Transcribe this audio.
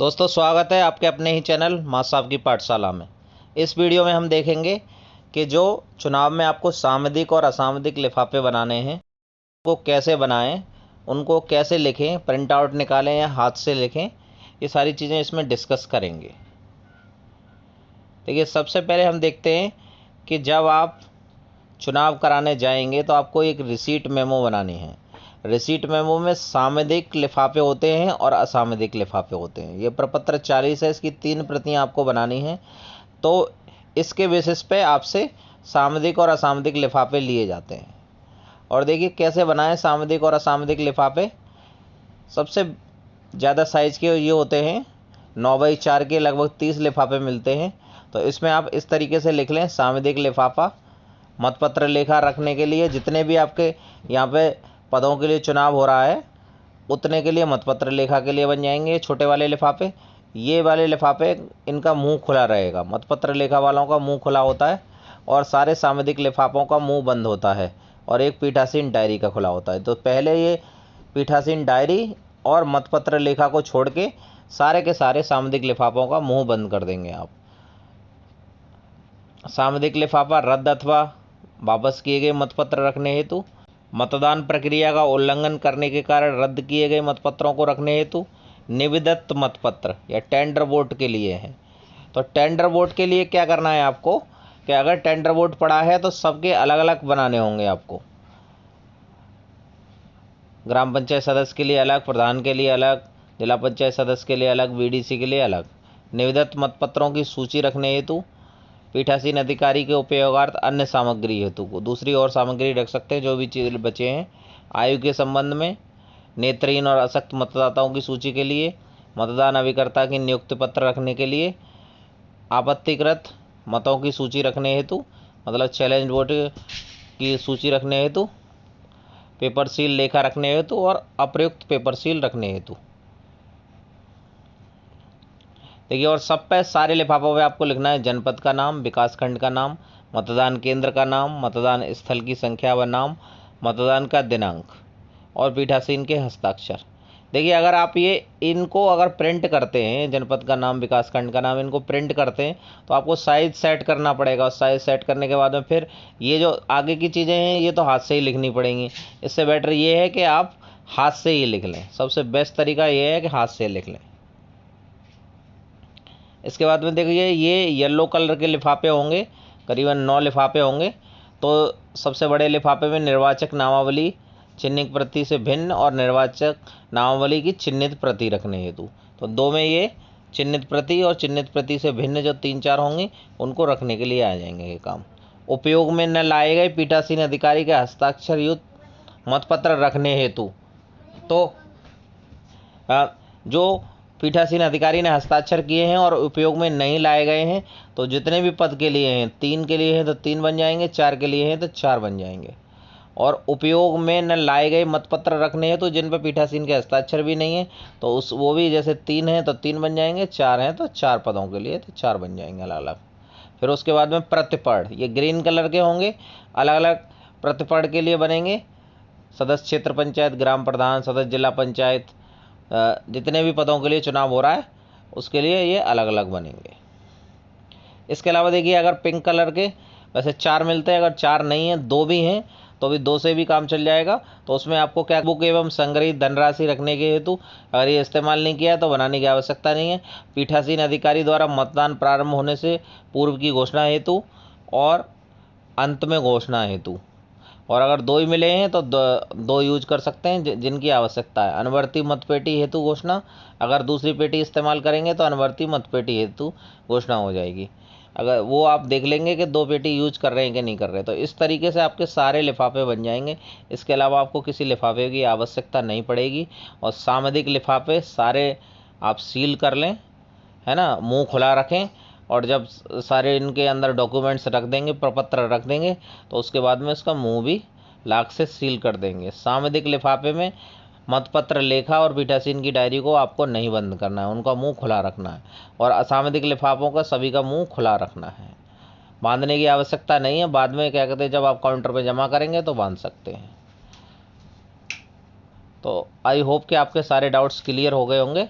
दोस्तों, स्वागत है आपके अपने ही चैनल मां साहब की पाठशाला में। इस वीडियो में हम देखेंगे कि जो चुनाव में आपको सामयिक और असामयिक लिफाफे बनाने हैं वो कैसे बनाएं, उनको कैसे लिखें, प्रिंट आउट निकालें या हाथ से लिखें, ये सारी चीज़ें इसमें डिस्कस करेंगे। देखिए, सबसे पहले हम देखते हैं कि जब आप चुनाव कराने जाएंगे तो आपको एक रिसीट मेमो बनानी है। रिसीट मेमो में सामयिक लिफाफे होते हैं और असामयिक लिफाफे होते हैं। ये प्रपत्र 40 है, इसकी 3 प्रतियां आपको बनानी हैं। तो इसके बेसिस पे आपसे सामयिक और असामयिक लिफाफे लिए जाते हैं। और देखिए कैसे बनाएं सामयिक और असामयिक लिफाफे। सबसे ज़्यादा साइज़ के ये होते हैं, 9x4 के लगभग 30 लिफाफे मिलते हैं। तो इसमें आप इस तरीके से लिख लें, सामयिक लिफाफा मतपत्र लेखा रखने के लिए जितने भी आपके यहाँ पे पदों के लिए चुनाव हो रहा है उतने के लिए मतपत्र लेखा के लिए बन जाएंगे छोटे वाले लिफाफे। ये वाले लिफाफे इनका मुंह खुला रहेगा, मतपत्र लेखा वालों का मुंह खुला होता है और सारे सामयिक लिफाफों का मुंह बंद होता है और एक पीठासीन डायरी का खुला होता है। तो पहले ये पीठासीन डायरी और मतपत्र लेखा को छोड़ के सारे के सारे सामयिक लिफाफों का मुंह बंद कर देंगे आप। सामयिक लिफाफा रद्द अथवा वापस किए गए मतपत्र रखने हेतु, मतदान प्रक्रिया का उल्लंघन करने के कारण रद्द किए गए मतपत्रों को रखने हेतु, निविदत मतपत्र या टेंडर वोट के लिए है। तो टेंडर वोट के लिए क्या करना है आपको कि अगर टेंडर वोट पड़ा है तो सबके अलग अलग बनाने होंगे आपको। ग्राम पंचायत सदस्य के लिए अलग, प्रधान के लिए अलग, जिला पंचायत सदस्य के लिए अलग, बीडीसी के लिए अलग। निविदत मतपत्रों की सूची रखने हेतु पीठासीन अधिकारी के उपयोगार्थ अन्य सामग्री हेतु को दूसरी और सामग्री रख सकते हैं जो भी चीज बचे हैं। आयु के संबंध में नेत्रहीन और अशक्त मतदाताओं की सूची के लिए, मतदान अभिकर्ता की नियुक्ति पत्र रखने के लिए, आपत्तिकृत मतों की सूची रखने हेतु मतलब चैलेंज वोट की सूची रखने हेतु, पेपर सील लेखा रखने हेतु और अप्रयुक्त पेपर सील रखने हेतु। देखिए, और सब पे सारे लिफाफों पे आपको लिखना है जनपद का नाम, विकासखंड का नाम, मतदान केंद्र का नाम, मतदान स्थल की संख्या व नाम, मतदान का दिनांक और पीठासीन के हस्ताक्षर। देखिए, अगर आप इनको अगर प्रिंट करते हैं, जनपद का नाम, विकासखंड का नाम, इनको प्रिंट करते हैं तो आपको साइज सेट करना पड़ेगा और साइज सेट करने के बाद में फिर ये जो आगे की चीज़ें हैं ये तो हाथ से ही लिखनी पड़ेंगी। इससे बेटर ये है कि आप हाथ से ही लिख लें। सबसे बेस्ट तरीका ये है कि हाथ से लिख लें। इसके बाद में देखिए, ये येलो कलर के लिफाफे होंगे, करीबन 9 लिफाफे होंगे। तो सबसे बड़े लिफाफे में निर्वाचक नामावली चिन्हित प्रति से भिन्न और निर्वाचक नामावली की चिन्हित प्रति रखने हेतु, तो 2 में ये चिन्हित प्रति और चिन्हित प्रति से भिन्न जो 3-4 होंगे उनको रखने के लिए आ जाएंगे ये काम। उपयोग में न लाए गए पीठासीन अधिकारी के हस्ताक्षर युक्त मतपत्र रखने हेतु, तो जो पीठासीन अधिकारी ने हस्ताक्षर किए हैं और उपयोग में नहीं लाए गए हैं तो जितने भी पद के लिए हैं, 3 के लिए हैं तो 3 बन जाएंगे, 4 के लिए हैं तो 4 बन जाएंगे। और उपयोग में न लाए गए मतपत्र रखने हैं तो जिन पर पीठासीन के हस्ताक्षर भी नहीं है तो वो भी जैसे 3 हैं तो 3 बन जाएंगे, 4 हैं तो 4 पदों के लिए तो 4 बन जाएंगे अलग अलग। फिर उसके बाद में प्रतिपड़, ये ग्रीन कलर के होंगे, अलग अलग प्रतिपड़ के लिए बनेंगे। सदस्य क्षेत्र पंचायत, ग्राम प्रधान, सदस्य जिला पंचायत, जितने भी पदों के लिए चुनाव हो रहा है उसके लिए ये अलग अलग बनेंगे। इसके अलावा देखिए, अगर पिंक कलर के वैसे 4 मिलते हैं, अगर 4 नहीं है 2 भी हैं तो भी 2 से भी काम चल जाएगा। तो उसमें आपको क्या बुक एवं संग्रहित धनराशि रखने के हेतु अगर ये इस्तेमाल नहीं किया तो बनाने की आवश्यकता नहीं है। पीठासीन अधिकारी द्वारा मतदान प्रारंभ होने से पूर्व की घोषणा हेतु और अंत में घोषणा हेतु। और अगर 2 ही मिले हैं तो 2 यूज कर सकते हैं जिनकी आवश्यकता है। अनुवर्ती मतपेटी हेतु घोषणा, अगर दूसरी पेटी इस्तेमाल करेंगे तो अनुवर्ती मतपेटी हेतु घोषणा हो जाएगी। अगर वो आप देख लेंगे कि 2 पेटी यूज कर रहे हैं कि नहीं कर रहे। तो इस तरीके से आपके सारे लिफाफे बन जाएंगे। इसके अलावा आपको किसी लिफाफे की आवश्यकता नहीं पड़ेगी। और सामयिक लिफाफे सारे आप सील कर लें, है ना, मुंह खुला रखें। और जब सारे इनके अंदर डॉक्यूमेंट्स रख देंगे, प्रपत्र रख देंगे तो उसके बाद में इसका मुंह भी लाख से सील कर देंगे। सामयिक लिफाफे में मतपत्र लेखा और पीठासीन की डायरी को आपको नहीं बंद करना है, उनका मुंह खुला रखना है। और असामयिक लिफाफों का सभी का मुंह खुला रखना है, बांधने की आवश्यकता नहीं है। बाद में क्या कहते हैं, जब आप काउंटर पर जमा करेंगे तो बांध सकते हैं। तो आई होप कि आपके सारे डाउट्स क्लियर हो गए होंगे।